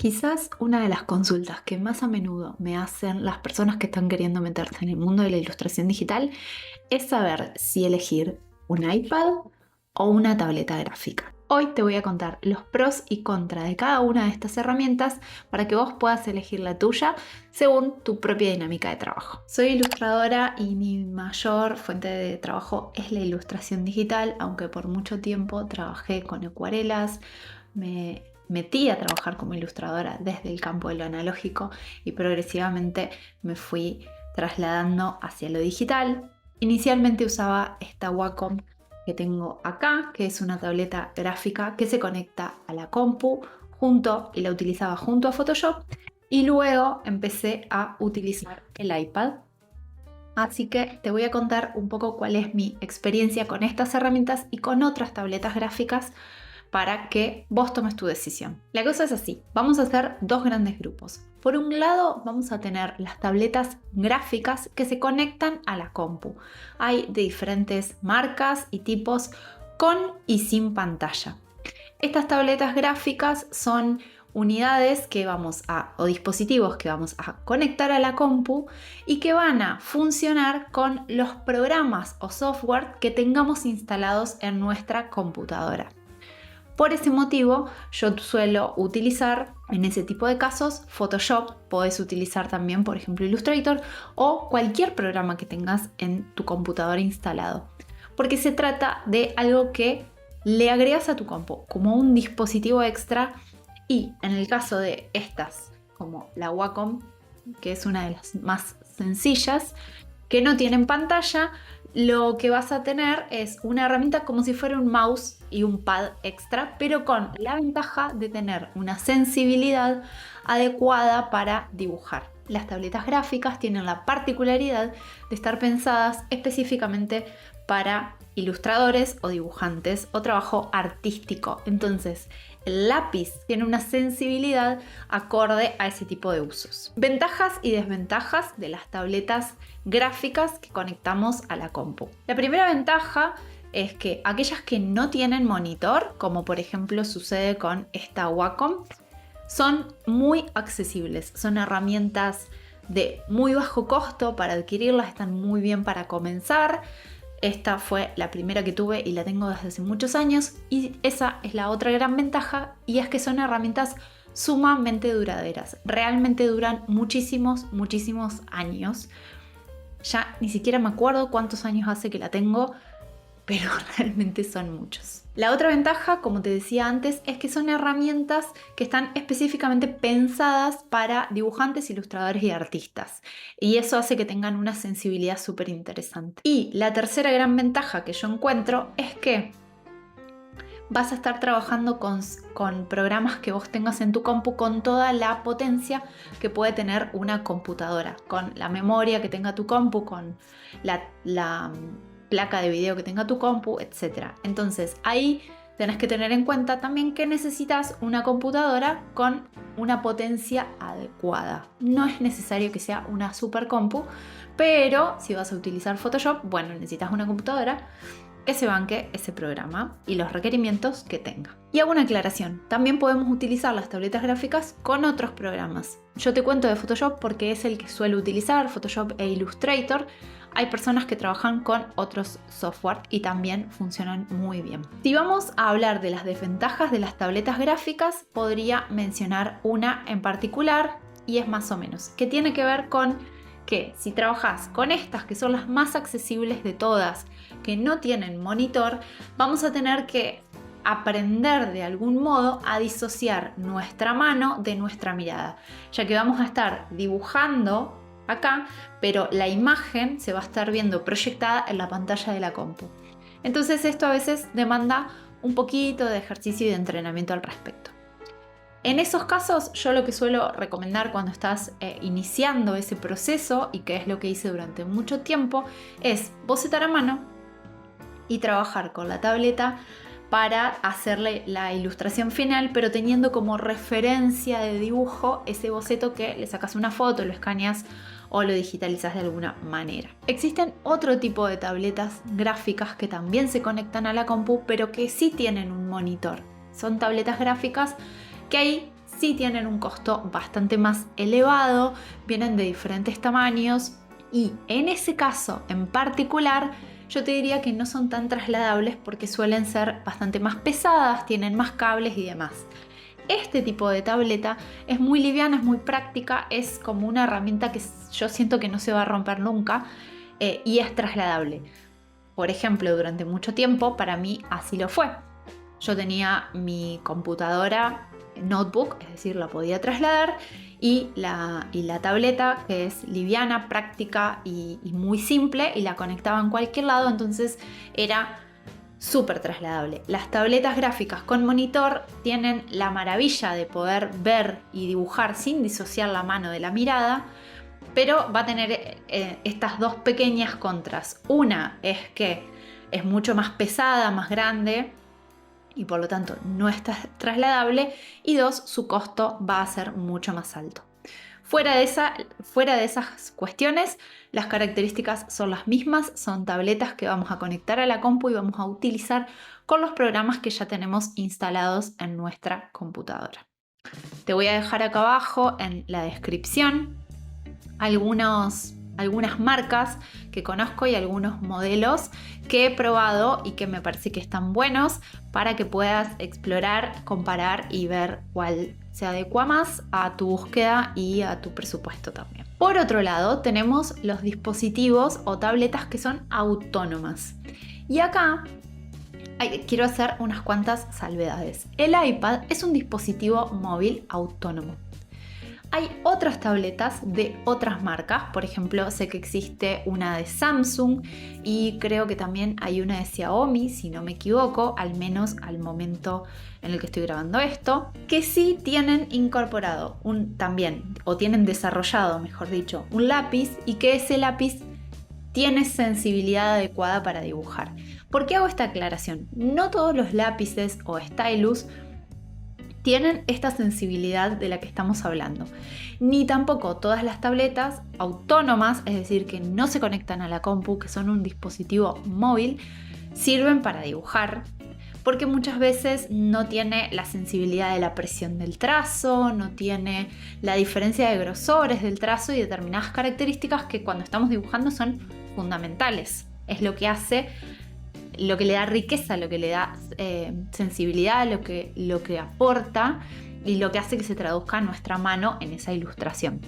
Quizás una de las consultas que más a menudo me hacen las personas que están queriendo meterse en el mundo de la ilustración digital es saber si elegir un iPad o una tableta gráfica. Hoy te voy a contar los pros y contras de cada una de estas herramientas para que vos puedas elegir la tuya según tu propia dinámica de trabajo. Soy ilustradora y mi mayor fuente de trabajo es la ilustración digital, aunque por mucho tiempo trabajé con acuarelas, me metí a trabajar como ilustradora desde el campo de lo analógico y progresivamente me fui trasladando hacia lo digital. Inicialmente usaba esta Wacom que tengo acá, que es una tableta gráfica que se conecta a la compu y la utilizaba junto a Photoshop, y luego empecé a utilizar el iPad. Así que te voy a contar un poco cuál es mi experiencia con estas herramientas y con otras tabletas gráficas para que vos tomes tu decisión. La cosa es así, vamos a hacer dos grandes grupos. Por un lado vamos a tener las tabletas gráficas que se conectan a la compu. Hay de diferentes marcas y tipos con y sin pantalla. Estas tabletas gráficas son unidades o dispositivos que vamos a conectar a la compu y que van a funcionar con los programas o software que tengamos instalados en nuestra computadora. Por ese motivo, yo suelo utilizar en ese tipo de casos Photoshop. Podés utilizar también, por ejemplo, Illustrator o cualquier programa que tengas en tu computadora instalado, porque se trata de algo que le agregas a tu compu como un dispositivo extra. Y en el caso de estas, como la Wacom, que es una de las más sencillas, que no tienen pantalla, lo que vas a tener es una herramienta como si fuera un mouse y un pad extra, pero con la ventaja de tener una sensibilidad adecuada para dibujar. Las tabletas gráficas tienen la particularidad de estar pensadas específicamente para ilustradores o dibujantes o trabajo artístico. Entonces, el lápiz tiene una sensibilidad acorde a ese tipo de usos. Ventajas y desventajas de las tabletas gráficas que conectamos a la compu. La primera ventaja es que aquellas que no tienen monitor, como por ejemplo sucede con esta Wacom, son muy accesibles. Son herramientas de muy bajo costo para adquirirlas, están muy bien para comenzar. Esta fue la primera que tuve y la tengo desde hace muchos años, y esa es la otra gran ventaja, y es que son herramientas sumamente duraderas. Realmente duran muchísimos años. Ya ni siquiera me acuerdo cuántos años hace que la tengo, pero realmente son muchos. La otra ventaja, como te decía antes, es que son herramientas que están específicamente pensadas para dibujantes, ilustradores y artistas. Y eso hace que tengan una sensibilidad súper interesante. Y la tercera gran ventaja que yo encuentro es que vas a estar trabajando con programas que vos tengas en tu compu con toda la potencia que puede tener una computadora, con la memoria que tenga tu compu, con la placa de video que tenga tu compu, etc. Entonces ahí tenés que tener en cuenta también que necesitas una computadora con una potencia adecuada. No es necesario que sea una super compu, pero si vas a utilizar Photoshop, bueno, necesitas una computadora que se banque ese programa y los requerimientos que tenga. Y hago una aclaración, también podemos utilizar las tabletas gráficas con otros programas. Yo te cuento de Photoshop porque es el que suelo utilizar, Photoshop e Illustrator. Hay personas que trabajan con otros software y también funcionan muy bien. Si vamos a hablar de las desventajas de las tabletas gráficas, podría mencionar una en particular, y es más o menos, que tiene que ver con que si trabajas con estas, que son las más accesibles de todas, que no tienen monitor, vamos a tener que aprender de algún modo a disociar nuestra mano de nuestra mirada, ya que vamos a estar dibujando acá, pero la imagen se va a estar viendo proyectada en la pantalla de la compu. Entonces esto a veces demanda un poquito de ejercicio y de entrenamiento al respecto. En esos casos, yo lo que suelo recomendar cuando estás iniciando ese proceso, y que es lo que hice durante mucho tiempo, es bocetar a mano y trabajar con la tableta para hacerle la ilustración final, pero teniendo como referencia de dibujo ese boceto que le sacas una foto, lo escaneas o lo digitalizas de alguna manera. Existen otro tipo de tabletas gráficas que también se conectan a la compu, pero que sí tienen un monitor. Son tabletas gráficas que ahí sí tienen un costo bastante más elevado, vienen de diferentes tamaños y en ese caso en particular yo te diría que no son tan trasladables porque suelen ser bastante más pesadas, tienen más cables y demás. Este tipo de tableta es muy liviana, es muy práctica, es como una herramienta que yo siento que no se va a romper nunca y es trasladable. Por ejemplo, durante mucho tiempo para mí así lo fue. Yo tenía mi computadora notebook, es decir, la podía trasladar, y la tableta, que es liviana, práctica y muy simple, y la conectaba en cualquier lado, entonces era súper trasladable. Las tabletas gráficas con monitor tienen la maravilla de poder ver y dibujar sin disociar la mano de la mirada, pero va a tener estas dos pequeñas contras. Una es que es mucho más pesada, más grande y por lo tanto no es trasladable, y dos, su costo va a ser mucho más alto. Fuera de esas cuestiones, las características son las mismas, son tabletas que vamos a conectar a la compu y vamos a utilizar con los programas que ya tenemos instalados en nuestra computadora. Te voy a dejar acá abajo en la descripción algunas marcas que conozco y algunos modelos que he probado y que me parece que están buenos para que puedas explorar, comparar y ver cuál se adecua más a tu búsqueda y a tu presupuesto también. Por otro lado, tenemos los dispositivos o tabletas que son autónomas. Y acá quiero hacer unas cuantas salvedades. El iPad es un dispositivo móvil autónomo. Hay otras tabletas de otras marcas, por ejemplo, sé que existe una de Samsung y creo que también hay una de Xiaomi, si no me equivoco, al menos al momento en el que estoy grabando esto, que sí tienen incorporado tienen desarrollado, mejor dicho, un lápiz, y que ese lápiz tiene sensibilidad adecuada para dibujar. ¿Por qué hago esta aclaración? No todos los lápices o stylus tienen esta sensibilidad de la que estamos hablando, ni tampoco todas las tabletas autónomas, es decir, que no se conectan a la compu, que son un dispositivo móvil, sirven para dibujar, porque muchas veces no tiene la sensibilidad de la presión del trazo, no tiene la diferencia de grosores del trazo y determinadas características que cuando estamos dibujando son fundamentales. Es lo que hace, lo que le da riqueza, lo que le da sensibilidad, lo que aporta y lo que hace que se traduzca nuestra mano en esa ilustración.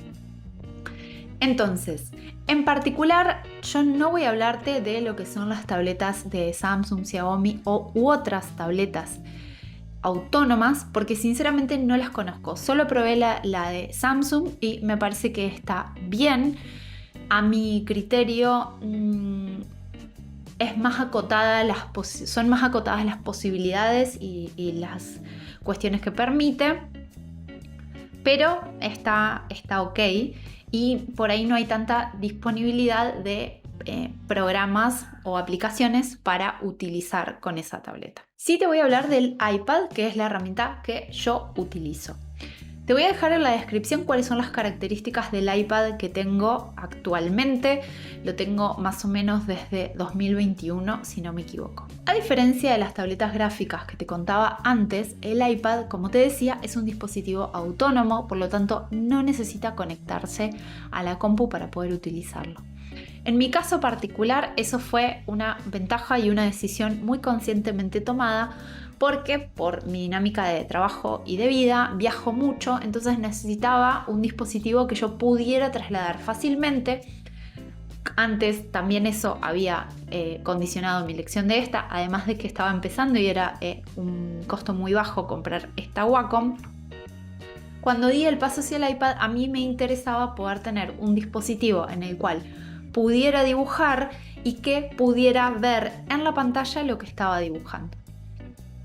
Entonces, en particular, yo no voy a hablarte de lo que son las tabletas de Samsung, Xiaomi u otras tabletas autónomas, porque sinceramente no las conozco. Solo probé la de Samsung y me parece que está bien. A mi criterio, son más acotadas las posibilidades y las cuestiones que permite, pero está ok, y por ahí no hay tanta disponibilidad de programas o aplicaciones para utilizar con esa tableta. Sí te voy a hablar del iPad, que es la herramienta que yo utilizo. Te voy a dejar en la descripción cuáles son las características del iPad que tengo actualmente. Lo tengo más o menos desde 2021, si no me equivoco. A diferencia de las tabletas gráficas que te contaba antes, el iPad, como te decía, es un dispositivo autónomo, por lo tanto no necesita conectarse a la compu para poder utilizarlo. En mi caso particular, eso fue una ventaja y una decisión muy conscientemente tomada, porque por mi dinámica de trabajo y de vida viajo mucho, entonces necesitaba un dispositivo que yo pudiera trasladar fácilmente. Antes también eso había condicionado mi elección de esta, además de que estaba empezando y era un costo muy bajo comprar esta Wacom. Cuando di el paso hacia el iPad, a mí me interesaba poder tener un dispositivo en el cual pudiera dibujar y que pudiera ver en la pantalla lo que estaba dibujando.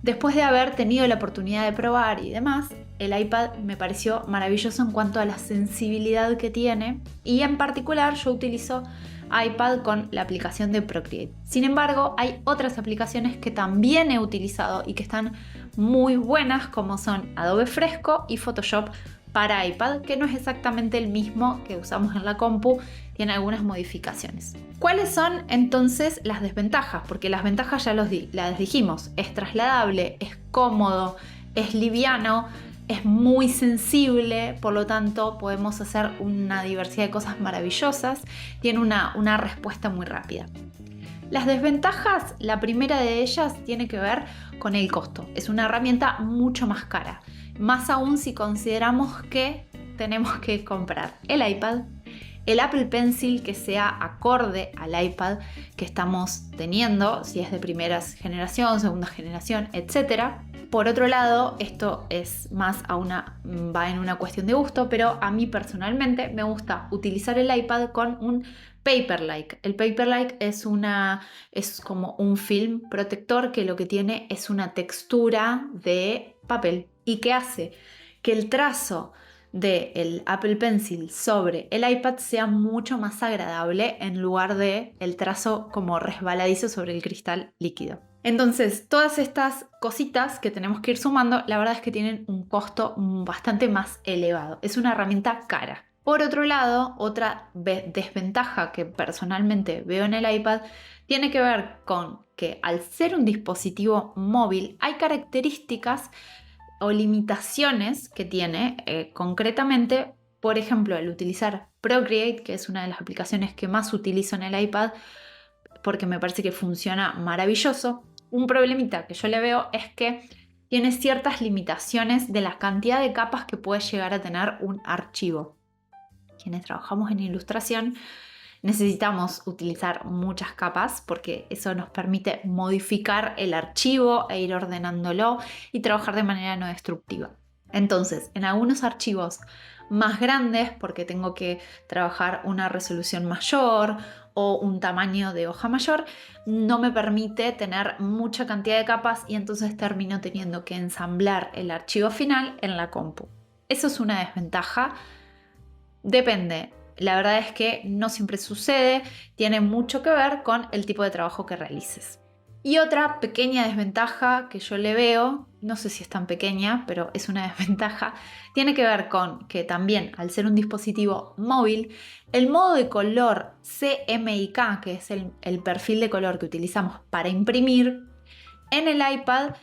Después de haber tenido la oportunidad de probar y demás, el iPad me pareció maravilloso en cuanto a la sensibilidad que tiene, y en particular yo utilizo iPad con la aplicación de Procreate. Sin embargo, hay otras aplicaciones que también he utilizado y que están muy buenas, como son Adobe Fresco y Photoshop para iPad, que no es exactamente el mismo que usamos en la compu, tiene algunas modificaciones. ¿Cuáles son entonces las desventajas? Porque las ventajas ya las dijimos, es trasladable, es cómodo, es liviano, es muy sensible, por lo tanto podemos hacer una diversidad de cosas maravillosas, tiene una respuesta muy rápida. Las desventajas, la primera de ellas tiene que ver con el costo. Es una herramienta mucho más cara, más aún si consideramos que tenemos que comprar el iPad, el Apple Pencil que sea acorde al iPad que estamos teniendo, si es de primera generación, segunda generación, etc. Por otro lado, esto es más va en una cuestión de gusto, pero a mí personalmente me gusta utilizar el iPad con un Paperlike. El Paperlike es como un film protector que lo que tiene es una textura de papel y que hace que el trazo del Apple Pencil sobre el iPad sea mucho más agradable en lugar de el trazo como resbaladizo sobre el cristal líquido. Entonces, todas estas cositas que tenemos que ir sumando, la verdad es que tienen un costo bastante más elevado. Es una herramienta cara. Por otro lado, otra desventaja que personalmente veo en el iPad tiene que ver con que al ser un dispositivo móvil hay características o limitaciones que tiene, concretamente, por ejemplo, al utilizar Procreate, que es una de las aplicaciones que más utilizo en el iPad porque me parece que funciona maravilloso. Un problemita que yo le veo es que tiene ciertas limitaciones de la cantidad de capas que puede llegar a tener un archivo. Quienes trabajamos en ilustración necesitamos utilizar muchas capas porque eso nos permite modificar el archivo e ir ordenándolo y trabajar de manera no destructiva. Entonces, en algunos archivos más grandes, porque tengo que trabajar una resolución mayor o un tamaño de hoja mayor, no me permite tener mucha cantidad de capas y entonces termino teniendo que ensamblar el archivo final en la compu. Eso es una desventaja. Depende. La verdad es que no siempre sucede, tiene mucho que ver con el tipo de trabajo que realices. Y otra pequeña desventaja que yo le veo, no sé si es tan pequeña, pero es una desventaja, tiene que ver con que también al ser un dispositivo móvil, el modo de color CMYK, que es el perfil de color que utilizamos para imprimir, en el iPad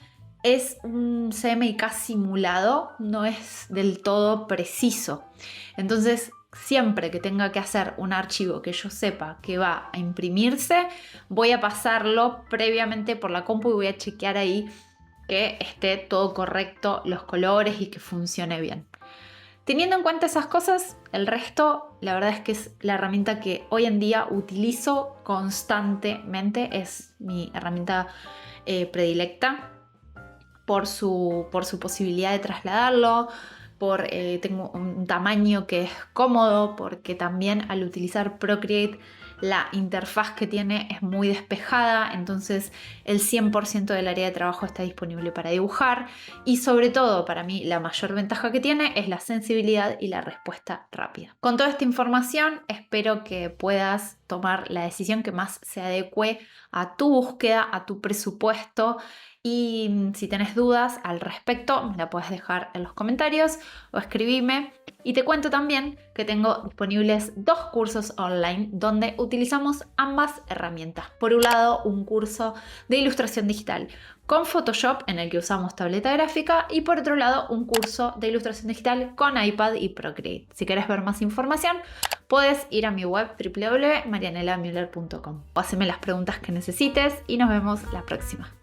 es un CMYK simulado, no es del todo preciso. Entonces, siempre que tenga que hacer un archivo que yo sepa que va a imprimirse, voy a pasarlo previamente por la compu y voy a chequear ahí que esté todo correcto, los colores y que funcione bien. Teniendo en cuenta esas cosas, el resto, la verdad es que es la herramienta que hoy en día utilizo constantemente, es mi herramienta predilecta por su posibilidad de trasladarlo, tengo un tamaño que es cómodo, porque también al utilizar Procreate la interfaz que tiene es muy despejada, entonces el 100% del área de trabajo está disponible para dibujar y sobre todo para mí la mayor ventaja que tiene es la sensibilidad y la respuesta rápida. Con toda esta información espero que puedas tomar la decisión que más se adecue a tu búsqueda, a tu presupuesto. Y si tenés dudas al respecto, me la puedes dejar en los comentarios o escribime. Y te cuento también que tengo disponibles 2 cursos online donde utilizamos ambas herramientas. Por un lado, un curso de ilustración digital con Photoshop en el que usamos tableta gráfica y por otro lado, un curso de ilustración digital con iPad y Procreate. Si quieres ver más información, puedes ir a mi web www.marianelamuller.com. Haceme las preguntas que necesites y nos vemos la próxima.